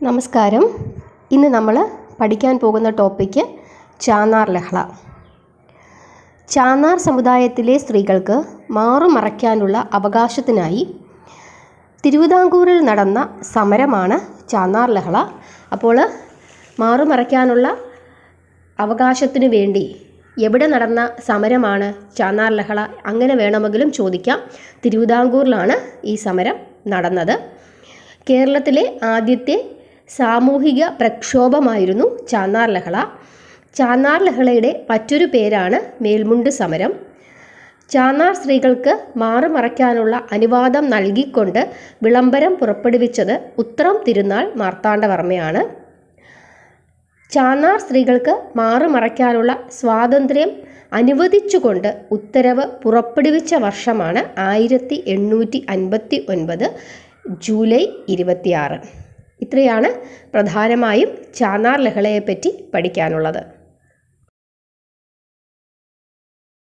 നമസ്കാരം. ഇന്ന് നമ്മൾ പഠിക്കാൻ പോകുന്ന ടോപ്പിക്ക് ചാന്നാർ ലഹള. ചാന്നാർ സമുദായത്തിലെ സ്ത്രീകൾക്ക് മാറുമറയ്ക്കാനുള്ള അവകാശത്തിനായി തിരുവിതാംകൂറിൽ നടന്ന സമരമാണ് ചാന്നാർ ലഹള. അപ്പോൾ മാറുമറയ്ക്കാനുള്ള അവകാശത്തിനു വേണ്ടി എവിടെ നടന്ന സമരമാണ് ചാന്നാർ ലഹള? അങ്ങനെ വേണമെങ്കിലും ചോദിക്കാം. തിരുവിതാംകൂറിലാണ് ഈ സമരം നടന്നത്. കേരളത്തിലെ ആദ്യത്തെ സാമൂഹിക പ്രക്ഷോഭമായിരുന്നു ചാന്നാർ ലഹള. ചാന്നാർ ലഹളയുടെ മറ്റൊരു പേരാണ് മേൽമുണ്ട് സമരം. ചാന്നാർ സ്ത്രീകൾക്ക് മാറുമറയ്ക്കാനുള്ള അനുവാദം നൽകിക്കൊണ്ട് വിളംബരം പുറപ്പെടുവിച്ചത് ഉത്രം തിരുനാൾ മാർത്താണ്ഡവർമ്മയാണ്. ചാന്നാർ സ്ത്രീകൾക്ക് മാറുമറയ്ക്കാനുള്ള സ്വാതന്ത്ര്യം അനുവദിച്ചുകൊണ്ട് ഉത്തരവ് പുറപ്പെടുവിച്ച വർഷമാണ് 1859 ജൂലൈ 26. ഇത്രയാണ് പ്രധാനമായും ചാന്നാർ ലഹളയെപ്പറ്റി പഠിക്കാനുള്ളത്.